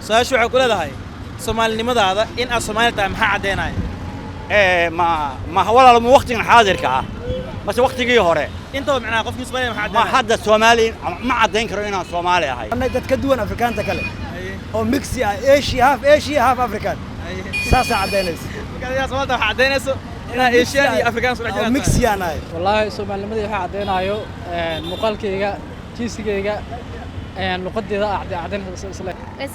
سؤال شو حكوا له هاي سومالي لماذا هذا إن الصومالي تام حاديناي ما هو ولا وقت حاضر كا بس وقت جي هوري أنتوا معنا قف نسبة ما حاديناي حد الصومالي ما عدين كرونا الصومالي هاي أنا تتكدون أفريقيا تكلم أو ميكسيا إيشي هاف أفريقيا ساسا عدينيس قال يا سومالي تام حادينيس إنا إيشيا أفريقيا أو ميكسيا ناي والله سومالي لماذا حادينايو مقالكيga جيسيga luqadeeda acdeen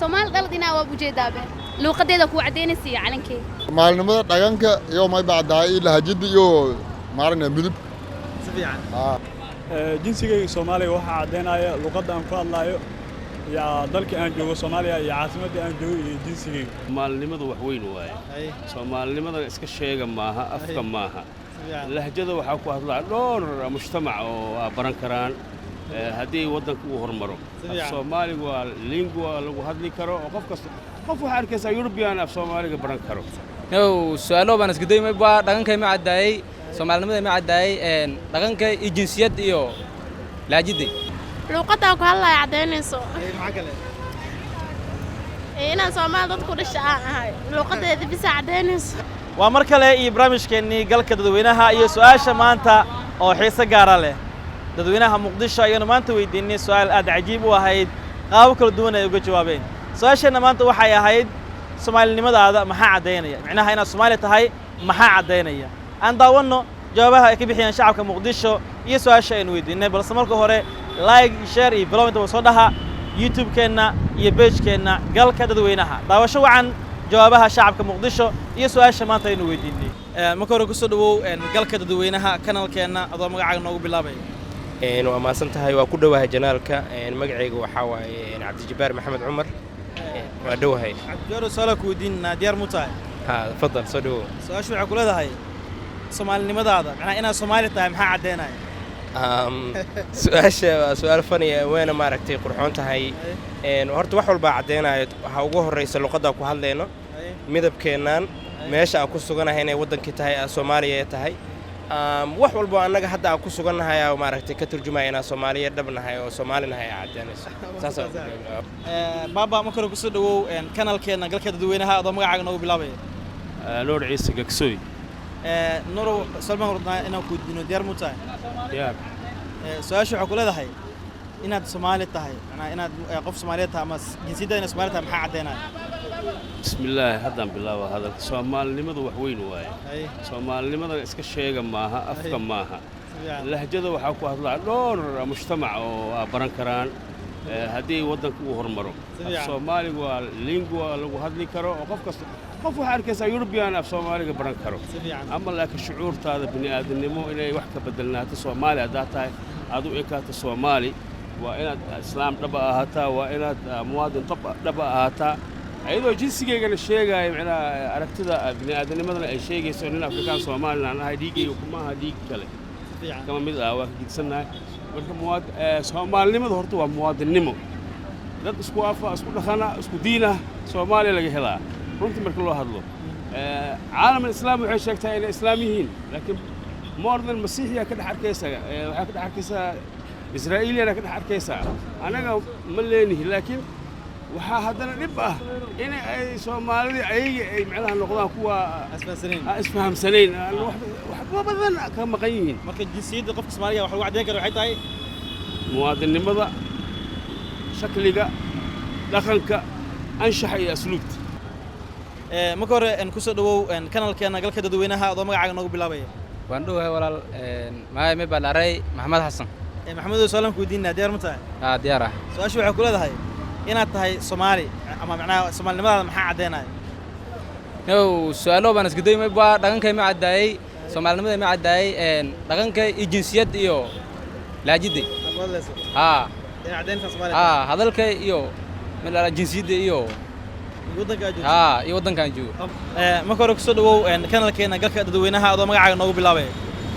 Soomaal daldina waa bujeedaabe luqadeeda ku cadeynaysi calankee Soomaalinimada dhaqanka iyo may bacdaay lahajada iyo maarna midab سبيعان jinsigayga Soomaaliga waxa cadeynaya luqadda aan ku hadlayo ya dalka aan joogo Soomaaliya iyo caasimadda aan joogo iyo jinsigayga Soomaalinimadu wax weyn waaye Soomaalinimada iska sheega maaha afka maaha lahjada waxa ku hadlaa dhowr mujtamac oo baran karaan haddii waddanka uu hormaro Soomaaliga waa lingua lagu hadli karo oo qof waxa arkaysa European af Soomaaliga baran karo su'aalo baan isku dayay ma dhaqankay ma cadaayay Soomaalinimada ma cadaayay dhaqankay iyo jinsiyad iyo laajidii luqadda ku hadlaya cadeynayso maxaa kale inaan Soomaal dadku dhashaan ahay luqadeeda bisa cadeynayso waa mar kale iyo barnaamijkeennii galka dadweynaha iyo su'aasha maanta oo xiiso gaara leh dadweynaha Muqdisho ayaynu maanta weydiinay su'aal aad cajiib u ahayd qaab kala duwan ay uga jawaabeen su'aashana maanta waxay ahayd Soomaalinimadaada maxaa cadeynaya macnaha inaad Soomaali tahay maxaa cadeynaya aan daawano jawaabaha ay ka bixiyaan shacabka Muqdisho iyo su'aasha aynu weydiinay balse marka hore like share iyo follow inta soo dhaha YouTube-keena iyo page-keena galka dadweynaha daawasho wacan jawaabaha shacabka Muqdisho iyo su'aasha maanta aynu weydiinay marka hore ku soo dhawow galka dadweynaha kanalkeena adoo magacaaga noogu bilaabay waa maasan tahay waa ku dhawahay janaalka magacayga waxa waaye Cabdijabaar Maxamed Cumar waa dhawahay Cabdijabaar su'aal ku weydiinaa diyaar mu tahay fadlan soo dhawow su'aashu waxa ku leedahay Soomaalinimadaada macnaha inaad Soomaali tahay maxaa cadeynaya su'aasha waa su'aal fani weena maaragtay qurxoon tahay horta wax walba cadeynayo waxa ugu horeysa luqadda ku hadleeno midabkeenan meesha aan ku suganahay inay wadankii tahay Soomaaliya tahay wax walba annaga hadda aan ku suganahay maaragtay ka turjumaya inaan Soomaaliya dhabnahay oo Soomaalinahay cadeynayso saas baba ma karo ku soo dhawow kanalkeena galka dadweynaha adoo magacaaga noogu bilaabay Lord Ciise Gagsoy noro salman ordna inaan ku dino diyaar mu tahay diyaar su'aashu waxa ku leedahay inaad Soomaali tahay macnaha inaad qof Soomaaliyeed tahay ama jinsiyadda inaad Soomaali tahay maxaa cadeynaya bismillaah haddaan bilaabo hadalka Soomaalinimadu wax weyn waaye Soomaalinimada iska sheega maaha afka maaha lahjada waxa ku hadlaa dhowr mujtamac oo baran karaan haddii waddanka uu hormaro Soomaaliga waa lingua lagu hadli karo oo qof waxa arkaysa European af Soomaaliga baran karo ama laakiin shucuurtaada bini'aadanimo inay wax ka bedelnaato Soomaali hadda tahay aad u ekaato Soomaali waa inaad islaam dhaba ahaataa waa inaad muwaadin dhaba ahaataa ayadoo jinsigeygana sheegay macnaha aragtida bini'aadanimadana ay sheegayso in Afrikaan Soomaaliland aan ahay dhiigay kuma aha dhiig kale kama mid ah waa gidsanahay marka Soomaalinimadu horta waa muwaadinimo dad isku afa isku dhaqana isku diina Soomaaliya laga helaa runtii marka loo hadlo caalamka islaamka waxay sheegtaa inay islaam yihiin laakiin moordan masiixiya ka dhax arkaysa waxa ka dhax arkaysa Israa'iiliyana ka dhax arkaysa anaga ma leenihi laakiin waxa haddana dhib ah in ay Soomaalida ay macnaha noqdaan kuwa isfahamsanayn wax badan ka maqan yihiin marka jinsiyadda qofka Soomaaliga waxa lagu cadeyn karo waxay tahay muwaadinimada shakliga dhaqanka anshaxa iyo asluubta marka hore ku soo dhawow kanalkeena galka dadweynaha adoo magacaaga noogu bilaabay waan dhawahay walaal magacay baa dharay Maxamed Xasan maxamed su'aalan ku weydiinaa diyaar ma tahay diyaar ah su'aashu waxa ku leedahay inaad tahay Soomaali ama macnaha Soomaalinimadaada maxaa cadeynaya su'aalo baan isku dayay ma dhaqankay ma cadaayay Soomaalinimada ma cadaayay dhaqankay iyo jinsiyad iyo laajidii hadalkay iyo jinsiyadda iyo iyo waddankaan joogo marka hore ku soo dhawow kanalkeena galka dadweynaha adoo magacaaga noogu bilaabay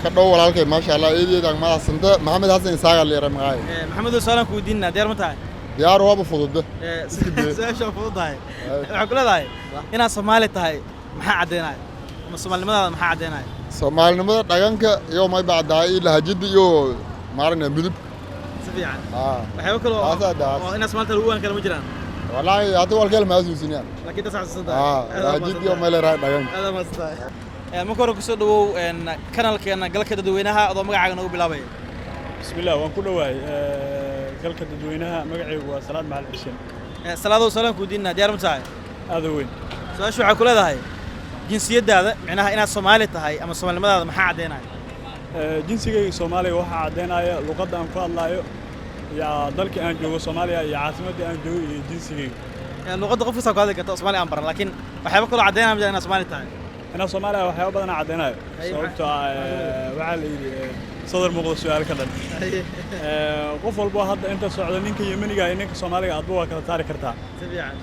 ka dhow walaalkay maasha Allah eedeedan ma santa Maxamed Xasan Isaaga leeyahay magacay maxamed su'aalan ku weydiinaa diyaar ma tahay diyaar waa fudud su'aasha fududahay waxa ku leedahay inaad Soomaali tahay maxaa cadeynaya ama Soomaalinimadaada maxaa cadeynaya Soomaalinimada dhaqanka iyo may bacdaay lahjada iyo maarna midab سبيعان waxay kale oo inaad Soomaaliya lagu waan kala ma jiraan والله هذا هو الكلام ما أزوجين يعني laakiin tas xasuusantahay lahajid iyo meel raay dhagan aad ma astaay marka hore ku soo dhawow kanalkeena galka dadweynaha adoo magacaaga nagu bilaabay بسم الله وان كل واي قالك ددوينها مقعي وصلاه مع الحسين salaado salaam ku diinna diyaar ma tahay هذا وين su'aashu waxa ku leedahay jinsiyadaada macnaha inaad Soomaali tahay ama Soomaalimadaada maxaa cadeynaya jinsigayga Soomaaliga waxa cadeynaya luqadda aan ku hadlayo ya dalka aan joogo Soomaaliya iyo caasimadda aan joogo iyo jinsigayga luqadda qof kasta ku hadli karta Soomaali aan baran laakiin waxyaabo kale cadeynaya inaad Soomaali tahay أنا Soomaaliya waxyaabo badan cadeynayo sababtoo waxa la yiri صدر موضوع سؤال كذا qof walba hadda inta socdo ninka Yemeniga iyo ninka Soomaaliga aad waa kala taari kartaa fiican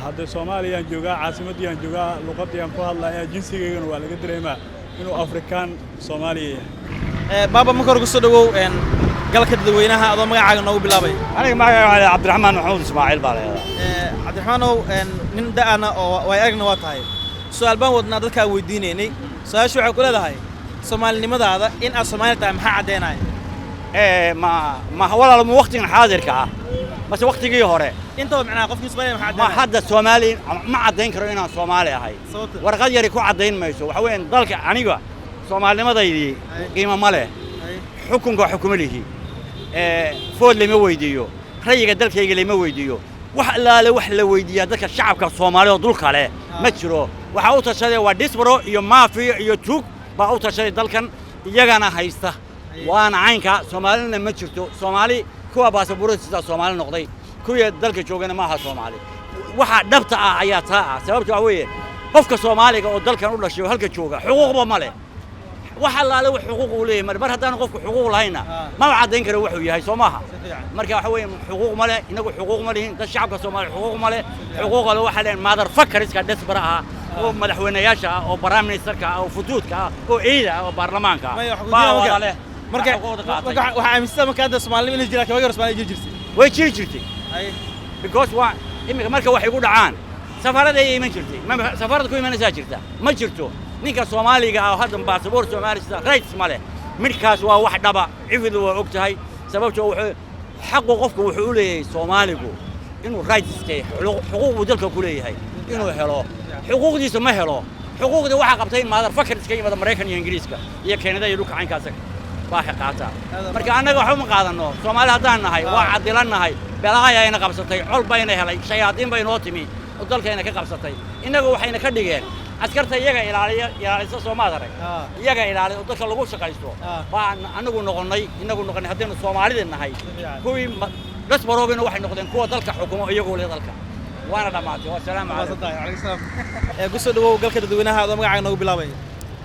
hadda Soomaaliya jooga caasimadii aan jooga luqadii aan ku hadlayo jinsigeygana waa laga dareemaa inuu Afrikaan Soomaaliya yahay baba marka hore ku soo dhawow galka dadweynaha adoo magacaaga nagu bilaabay aniga magacayga Cabdiraxmaan Maxamuud Ismaaciil baa leeyahay Cabdiraxmaanow nin da'ana oo way aragna waa tahay su'aal baan wadnaa dadka aan weydiinaynay su'aashu waxa ku leedahay Soomaalinimadaada in aad Soomaali tahay maxaa cadeynaya ma walaal mu waqtigan xaadirka ah bas waqtigii hore inta macnaha qofkii Soomaali maxaa ma cadeynaya hadda Soomaali ma cadeyn karo inaan Soomaali ahay warqad yari ku cadeyn mayso waxa weyn dalka aniga Soomaalinimadaydi qiimo ma leh xukunka xukumadihi food lama weydiiyo rayiga dalkayga lama weydiiyo wax ilaale wax la weydiiyaa dadka shacabka Soomaaliyeed oo dulka leh ma jiro waxa uu tashaday waa disbaro iyo mafia iyo tuug baa uu tashaday dalkan iyagana haysta waana caynka Soomaalina ma jirto Soomaali kuwa baasaboorada Soomaali noqday kuwa dalka joogana ma aha Soomaali waxa dhabta ah ayaa taa sababtoo ah weeye qofka Soomaaliga oo dalkan u dhashay halka jooga xuquuqba ma leh waxa la leeyahay xuquuq u leeyahay mar haddaan qofku xuquuq lahayna ma cadeyn karo wuxuu yahay Soomaha marka waxa weeye xuquuq ma leh inagu xuquuq ma lihin dad shacabka Soomaali xuquuq ma leh xuquuqda waxa leen mother fuckers-ka desbaraha oo madaxweynayaasha oo prime minister-ka oo fuduudka oo eeyda oo baarlamaanka marka waxa aaminsan marka hadda Soomaaliya inay jiraan kaga Soomaaliya jirtay way jirtay because waa imika marka wax igu dhacaan safarada ay iman jirtay safarada ku imanaysa jirta ma jirto ninka Soomaaliga ah hadda baasaboor Soomaali sida rights ma leh midkaas waa wax dhaba cifidu waa ogtahay sababtoo wuxuu xaq qofku wuxuu u leeyahay Soomaaligu inuu rights xuquuq dalka ku leeyahay inuu helo xuquuqdiisa ma helo xuquuqda waxa qabtay mother fuckers-ka iyo Mareykan iyo Ingiriiska iyo Canada iyo dhulka caynkaas baa qaata marka anaga waxa ma qaadano Soomaali hadaan nahay waa cadilanahay beelaha ayna qabsatay col bayna helay shayaadiin bayna oo timi oo dalkeena ka qabsatay inaga waxayna ka dhigeen askarta iyaga ilaalisa Soomaaliya iyaga ilaaliyo dadka lagu shaqaysto baa anagu noqonay hadaynu Soomaalida nahay kuwii dasbaroobina waxay noqdeen kuwa dalka xukumo iyagoo leh dalka وانا دمعت والسلام عليكم قصة دو قال كده دوينها هذا مقعد نو بلاوي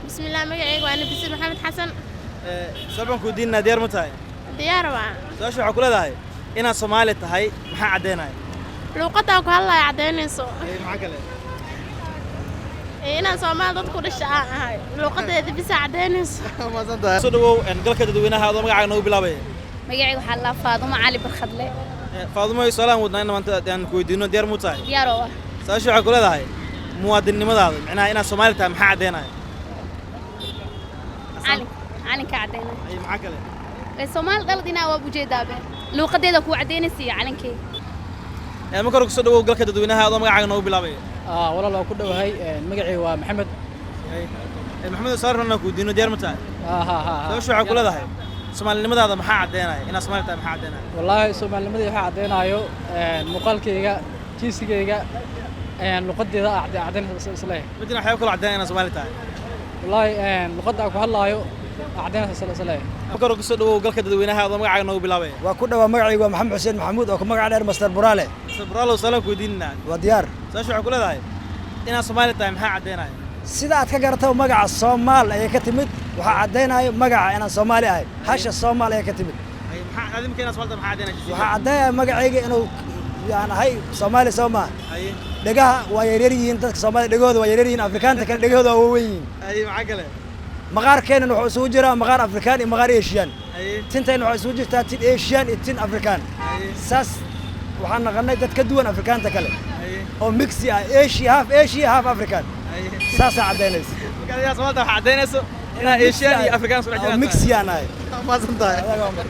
بسم الله مقعد وانا بسم محمد حسن سبعن كودينا ديار متاي ديار وان سواشو عقولة هاي إنا صومالي تهاي محا عدينا لو قطعك هلا عدينيسو اي معاك له إنا صومال ضد كل الشقاء هاي لو قطعت بس عدينيسو ما صدق قصة دو قال كده دوينها هذا مقعد نو بلاوي مقعد وحلا فاطمة علي برخدلي فاطمة سلام ودنا إنما أنت يعني كويدينو ديار موتاي دياروا ساشو عقولة هاي موادين نمذا معناها إنا صومالي تام حد دينا علي كعدينا أي معك له الصومال قلدنا وأبو جدابة لو قديدا كو عدينا سي علن كي يعني مكرك صدق وقال كده دوينها هذا مقعد نو بلاوي والله لو كده هاي مقعي ومحمد محمد صار لنا كويدينو ديار موتاي ساشو عقولة هاي Soomaalinimadaada maxaa cadeynaya ina Soomaali tahay maxaa cadeynaya wallahi Soomaalinimada waxa cadeynayo muqaalkayga jiisigayga luqadeeda cadeynaysa isla midna waxa kale cadeynaya ina Soomaali tahay wallahi luqada ku hadlaayo cadeynaysa isla marka hore kusoo dhawow galka dadweynaha oo magacaaga noogu bilaabay waa ku dhawa magacaygu Maxamed Xuseen Maxamuud oo ka magac dheer Master Buraale salaam ku diinna waa diyaar saashu waxa ku leedahay ina Soomaali tahay maxaa cadeynaya sida aad ka garato magaca Soomaal ay ka timid waxa cadeynayo magaca inaan Soomaali ahay hasha Soomaal ay ka timid ay maxaa adimka ina Soomaali maxaa cadeynaya waxa cadeynaya magacayga inuu yaan ahay Soomaali Soomaa ay dhagaha waa yaryar yihiin dadka Soomaali dhagooda waa yaryar yihiin Afrikaanta kale dhagooda waa weyn yihiin ay maxaa kale maqaarkeena wuxuu isugu jiraa maqaar Afrikaan iyo maqaar Asian tinteena waxay isugu jirtaa tin Asian iyo tin Afrikaan saas waxaan naqanay dad ka duwan Afrikaanta kale oo mixi ah Asia half African saas cadeynaysa marka yaa Soomaali waxa cadeynayso ina Asian iyo Afrikaan soo xajiraan mixi aan ahay ma santahay